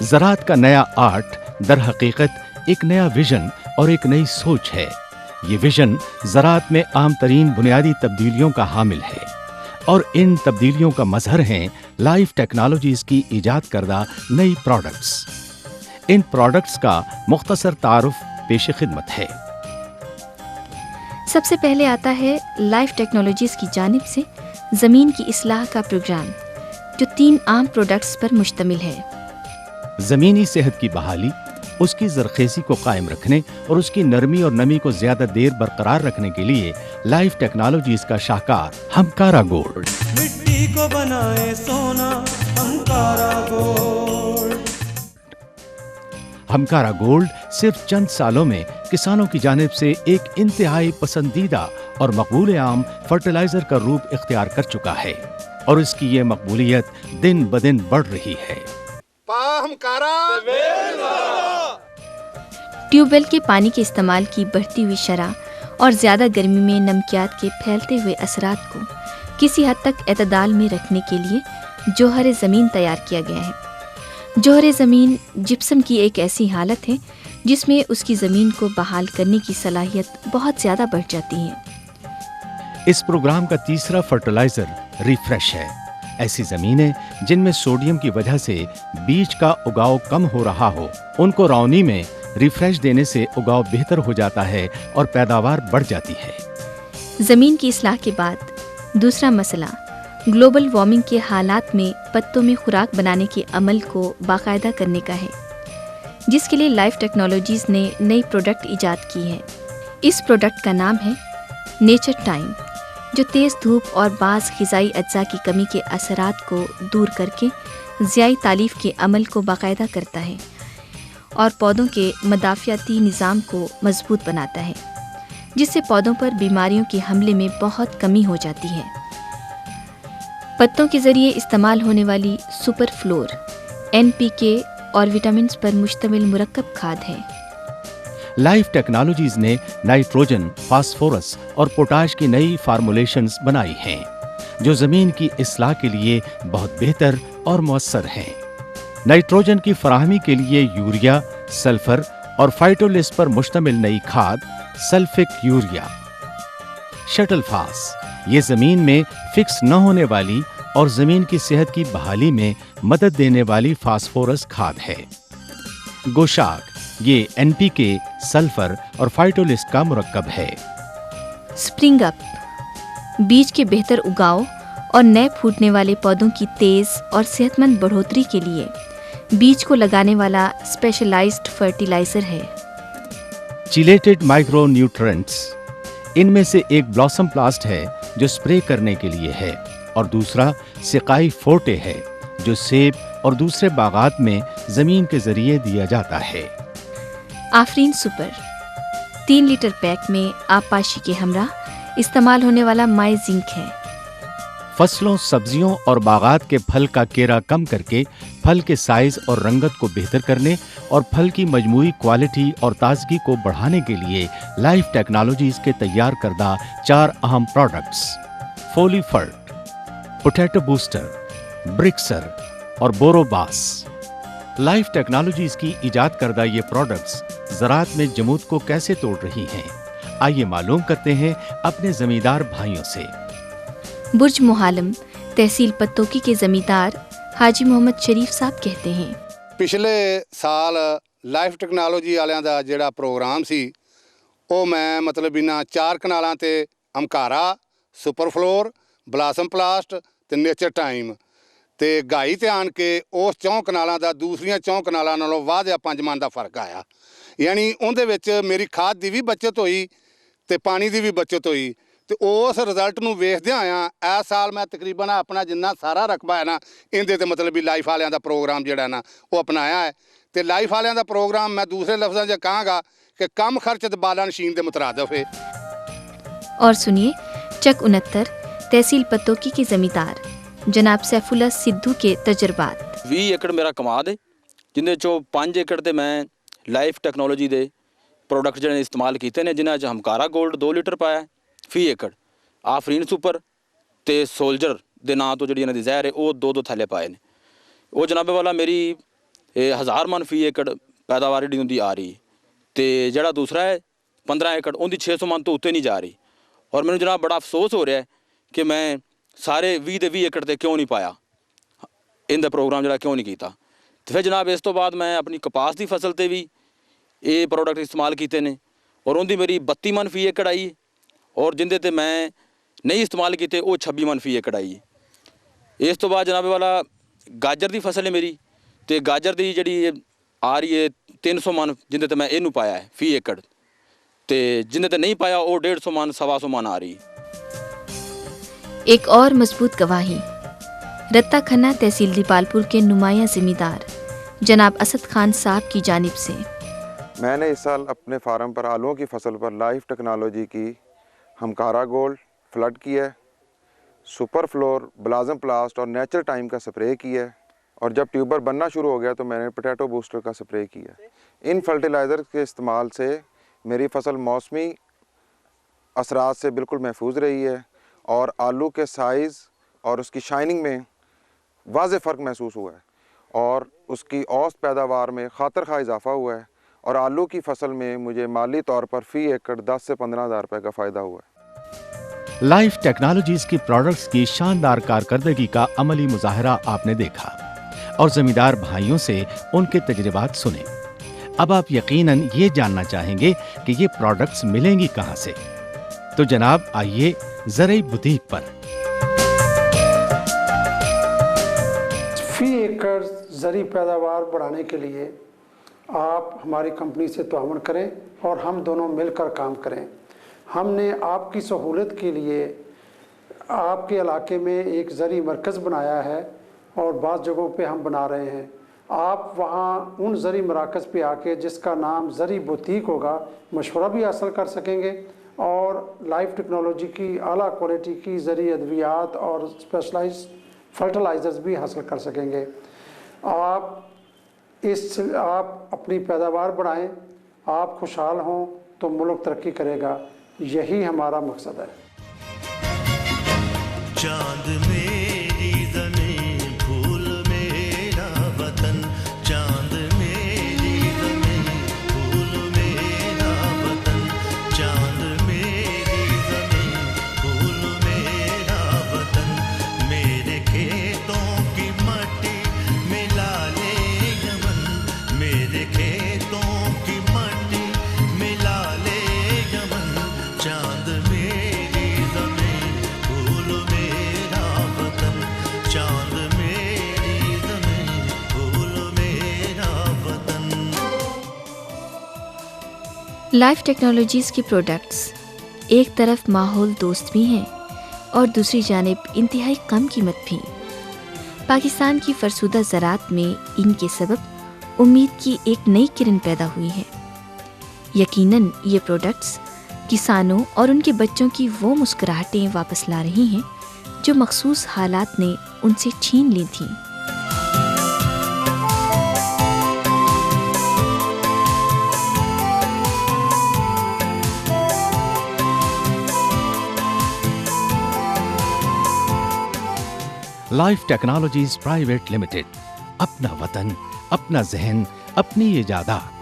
ज़राअत का नया आर्ट दर हकीकत एक नया विजन और एक नई सोच है। ये विजन ज़राअत में आम तरीन बुनियादी तब्दीलियों का हामिल है और इन तब्दीलियों का मजहर हैं लाइफ टेक्नोलॉजीज़ की ईजाद करदा नई प्रोडक्ट्स। इन प्रोडक्ट्स का मुख्तसर तारुफ पेश खिदमत है। सबसे पहले आता है लाइफ टेक्नोलॉजीज़ की जानिब से ज़मीन की इस्लाह का प्रोग्राम, जो 3 आम प्रोडक्ट्स पर मुश्तमिल है। ज़मीनी सेहत की बहाली, उसकी ज़रख़ेज़ी को कायम रखने और उसकी नरमी और नमी को ज़्यादा देर बरकरार रखने के लिए लाइफ टेक्नोलॉजीज़ का शाहकार हमकारा गोल्ड। मिट्टी को बनाए सोना हमकारा गोल्ड। हमकारा गोल्ड सिर्फ चंद सालों में किसानों की जानिब से एक इंतहाई पसंदीदा और मकबूल आम फर्टिलाइजर का रूप इख्तियार कर चुका है और इसकी ये मकबूलियत दिन ब दिन बढ़ रही है। ट्यूबवेल के पानी के इस्तेमाल की बढ़ती हुई शरह और ज़्यादा गर्मी में नमकियात के फैलते हुए असरात को किसी हद तक एतदाल में रखने के लिए जोहर ज़मीन तैयार किया गया है। जोहर ज़मीन जिप्सम की एक ऐसी हालत है जिसमें उसकी ज़मीन को बहाल करने की सलाहियत बहुत ज़्यादा बढ़ जाती है। इस प्रोग्राम का तीसरा फर्टिलाइजर रिफ्रेश है। ऐसी ज़मीनें जिनमें सोडियम की वजह से बीज का उगाव कम हो रहा हो, उनको रौनी में रिफ्रेश देने से उगाव बेहतर हो जाता है और पैदावार बढ़ जाती है। ज़मीन की इस्लाह के बाद दूसरा मसला ग्लोबल वार्मिंग के हालात में पत्तों में खुराक बनाने के अमल को बाकायदा करने का है, जिसके लिए लाइफ टेक्नोलॉजीज़ ने नई प्रोडक्ट ईजाद की है। इस प्रोडक्ट का नाम है नेचर टाइम, जो तेज़ धूप और बाज़ ग़िज़ाई अज्जा की कमी के असरात को दूर करके ज़ियाई तालीफ के अमल को बाकायदा करता है और पौधों के मदाफ़ियाती निज़ाम को मजबूत बनाता है, जिससे पौधों पर बीमारियों के हमले में बहुत कमी हो जाती है। पत्तों के ज़रिए इस्तेमाल होने वाली सुपर फ्लोर NPK और विटामिन्स पर मुश्तमिल मुरक्कब खाद है। लाइफ टेक्नोलॉजीज ने नाइट्रोजन, फास्फोरस और पोटाश की नई फार्मूलेशंस बनाई हैं, जो ज़मीन की इस्लाह के लिए बहुत बेहतर और मौसर हैं। नाइट्रोजन की फराहमी के लिए यूरिया, सल्फर और फाइटोलिस पर मुश्तमिल नई खाद सल्फिक यूरिया। शटल फास ये ज़मीन में फिक्स न होने वाली और ज़मीन की सेहत की बहाली में मदद देने वाली फास्फोरस खाद है। गोशाक ये NPK, सल्फर और फाइटोलिस का मुरक्कब है। स्प्रिंग अप बीज के बेहतर उगाव और नए फूटने वाले पौधों की तेज़ और सेहतमंद बढ़ोतरी के लिए बीज को लगाने वाला स्पेशलाइज्ड फर्टिलाइजर है। चिलेटेड माइक्रो न्यूट्रिएंट्स इनमें से एक ब्लॉसम प्लास्ट है जो स्प्रे करने के लिए है और दूसरा सिकाई फोर्टे है जो सेब और दूसरे बागात में ज़मीन के ज़रिए दिया जाता है। आफरीन सुपर 3 लीटर पैक में आपाशी के हमरा इस्तेमाल होने वाला माई जिंक है। फसलों, सब्जियों और बागात के फल का केरा कम करके फल के साइज और रंगत को बेहतर करने और फल की मजमूई क्वालिटी और ताजगी को बढ़ाने के लिए लाइफ टेक्नोलॉजीज के तैयार करदा 4 अहम प्रोडक्ट्स फोलीफर्ट, पोटैटो बूस्टर, ब्रिक्सर और बोरोबास। लाइफ टेक्नोलॉजीज की ईजाद करदा ये प्रोडक्ट्स ज़राअत में जमूद को कैसे तोड़ रही हैं, आइए मालूम करते हैं अपने जमींदार भाइयों से। बुर्ज मुहालम तहसील पत्तोकी के जमींदार हाजी मोहम्मद शरीफ साहब कहते हैं, पिछले साल लाइफ टेक्नोलॉजी वालियां दा जिहड़ा प्रोग्राम सी ਉਹ ਮੈਂ ਮਤਲਬ ਇਹਨਾਂ 4 ਕਨਾਲਾਂ ਤੇ ਹਮਕਾਰਾ, ਸੁਪਰ ਫਲੋਰ, ਬਲਾਸਮ ਪਲਾਸਟ ਤੇ ਨੇਚਰ ਟਾਈਮ ਤੇ ਗਾਈ ਤੇ ਆਣ ਕੇ ਉਸ 4 ਕਨਾਲਾਂ ਦਾ ਦੂਸਰੀਆਂ 4 ਕਨਾਲਾਂ ਨਾਲੋਂ ਵਾਧਿਆ 5 ਮਣ ਦਾ ਫਰਕ ਆਇਆ। ਯਾਨੀ ਉਹਦੇ ਵਿੱਚ ਮੇਰੀ ਖਾਦ ਦੀ ਵੀ ਬਚਤ ਹੋਈ ਤੇ ਪਾਣੀ ਦੀ ਵੀ ਬਚਤ ਹੋਈ ਤੇ ਉਸ ਰਿਜ਼ਲਟ ਨੂੰ ਵੇਖਦਿਆਂ ਆਇਆ ਇਸ ਸਾਲ ਮੈਂ ਤਕਰੀਬਨ ਆਪਣਾ ਜਿੰਨਾ ਸਾਰਾ ਰਕਬਾ ਹੈ ਨਾ ਇਹਦੇ ਤੇ ਮਤਲਬ ਵੀ ਲਾਈਫ ਵਾਲਿਆਂ ਦਾ ਪ੍ਰੋਗਰਾਮ ਜਿਹੜਾ ਨਾ ਉਹ ਅਪਣਾਇਆ ਹੈ ਤੇ ਲਾਈਫ ਵਾਲਿਆਂ ਦਾ ਪ੍ਰੋਗਰਾਮ ਮੈਂ ਦੂਸਰੇ ਲਫ਼ਜ਼ਾਂ 'ਚ ਕਹਾਂਗਾ कि कम खर्च बाला नशीन के मुतरादफ है। और सुनिए चक 69 तहसील पत्तोकी के जमींदार जनाब सैफुल्ला सिद्धू के तजर्बात। 20 एकड़ मेरा कमाद है जिन्हें चो 5 एकड़ ते मैं लाइफ टेक्नोलॉजी दे प्रोडक्ट जिन्हें इस्तेमाल किए ने जिन्हें हमकारा गोल्ड 2 लीटर पाया फी एकड़, आफरीन सुपर ते सोल्जर दे नां तो जी इन्होंने जहर है वो 2-2 थैले पाए ने। वो जनाबे वाला मेरी ਇਹ 1000 ਮਨ ਫੀ ਏਕੜ ਪੈਦਾਵਾਰ ਜਿਹੜੀ ਹੁੰਦੀ ਆ ਰਹੀ, ਤੇ ਜਿਹੜਾ ਦੂਸਰਾ ਹੈ 15 ਏਕੜ ਉਹਦੀ 600 ਮਨ ਤੋਂ ਉੱਤੇ ਨਹੀਂ ਜਾ ਰਹੀ। ਔਰ ਮੈਨੂੰ ਜਨਾਬ ਬੜਾ ਅਫਸੋਸ ਹੋ ਰਿਹਾ ਹੈ ਕਿ ਮੈਂ ਸਾਰੇ 20 ਦੇ 20 ਏਕੜ ਤੇ ਕਿਉਂ ਨਹੀਂ ਪਾਇਆ, ਇਹਦਾ ਪ੍ਰੋਗਰਾਮ ਜਿਹੜਾ ਕਿਉਂ ਨਹੀਂ ਕੀਤਾ। ਤੇ ਫਿਰ ਜਨਾਬ ਇਸ ਤੋਂ ਬਾਅਦ ਮੈਂ ਆਪਣੀ ਕਪਾਸ ਦੀ ਫਸਲ ਤੇ ਵੀ ਇਹ ਪ੍ਰੋਡਕਟ ਇਸਤੇਮਾਲ ਕੀਤੇ ਨੇ, ਔਰ ਉਹਦੀ ਮੇਰੀ 32 ਮਨ ਫੀ ਏਕੜ ਆਈ, ਔਰ ਜਿੰਦੇ ਤੇ ਮੈਂ ਨਹੀਂ ਇਸਤੇਮਾਲ ਕੀਤੇ ਉਹ 26 ਮਨ ਫੀ ਏਕੜ ਆਈ। ਇਸ ਤੋਂ ਬਾਅਦ ਜਨਾਬ ਵਾਲਾ ਗਾਜਰ ਦੀ ਫਸਲ ਹੈ ਮੇਰੀ, ਤੇ ਗਾਜਰ ਦੀ ਜਿਹੜੀ ਆ ਰਹੀ ਹੈ 300 ਮਨ, ਜਿੰਦੇ ਤੇ ਮੈਂ ਇਹਨੂੰ ਪਾਇਆ ਹੈ ਫੀ ਏਕੜ, ਤੇ ਜਿੰਦੇ ਤੇ नहीं पाया वो 150 मन 125 मन आ रही। एक और मजबूत गवाही रत्ता खन्ना तहसील दीपालपुर के नुमाया ज़िम्मेदार जनाब असद खान साहब की जानिब से। मैंने इस साल अपने फार्म पर आलूओं की फसल पर लाइफ टेक्नोलॉजी की हमकारा गोल्ड फ्लड की है, सुपर फ्लोर, ब्लाजम प्लास्ट और नेचर टाइम का स्प्रे किया है, और जब ट्यूबर बनना शुरू हो गया तो मैंने पोटैटो बूस्टर का स्प्रे किया। इन फर्टिलाइज़र के इस्तेमाल से मेरी फसल मौसमी असरात से बिल्कुल महफूज रही है, और आलू के साइज़ और उसकी शाइनिंग में वाज़ेह फ़र्क महसूस हुआ है, और उसकी औसत पैदावार में खातर खा इजाफ़ा हुआ है, और आलू की फसल में मुझे माली तौर पर फ़ी एकड़ 10 से 15,000 रुपये का फ़ायदा हुआ है। लाइफ टेक्नोलॉजीज की प्रोडक्ट्स की शानदार कारकर्दगी का अमली मुजाहरा आपने देखा और जमींदार भाइयों से उनके तजुर्बात सुने। अब आप यकीनन ये जानना चाहेंगे कि ये प्रोडक्ट्स मिलेंगी कहाँ से, तो जनाब आइए ज़रई बुटीक पर। फी एकड़ ज़री पैदावार बढ़ाने के लिए आप हमारी कंपनी से ताउन करें और हम दोनों मिलकर काम करें। हमने आपकी सहूलत के लिए आपके इलाके में एक ज़री मरकज़ बनाया है, और बाज़ जगहों पे हम बना रहे हैं। आप वहाँ उन ज़री मराकज़ पे आके, जिसका नाम ज़री बुटीक होगा, मशवरा भी हासिल कर सकेंगे, और लाइफ टेक्नोलॉजी की आला क्वालिटी की ज़री अद्वियात और स्पेशलाइज्ड फर्टिलाइज़र्स भी हासिल कर सकेंगे। आप अपनी पैदावार बढ़ाएं, आप खुशहाल हों तो मुल्क तरक्की करेगा, यही हमारा मकसद है। चांद मेरी ज़मीन, फूल मेरा वतन, चांद मेरी ज़मीन, फूल मेरा वतन, चांद मेरी ज़मीन, फूल मेरा वतन, मेरे खेतों की मट्टी मिला ले यमन, मेरे खेतों की मट्टी मिला ले यमन, चांद मेरी ज़मीन, फूल मेरा वतन, चांद मेरी ज़मीन, फूल मेरा वतन। लाइफ टेक्नोलॉजीज़ की प्रोडक्ट्स एक तरफ माहौल दोस्त भी हैं और दूसरी जानिब इंतहाई कम कीमत भी। पाकिस्तान की फरसुदा ज़राअत में इनके सबब उम्मीद की एक नई किरण पैदा हुई है। यकीनन ये प्रोडक्ट्स किसानों और उनके बच्चों की वो मुस्कुराहटें वापस ला रही हैं जो मखसूस हालात ने उनसे छीन ली थीं। लाइफ टेक्नोलॉजीज प्राइवेट लिमिटेड, अपना वतन, अपना जहन, अपनी इजादात।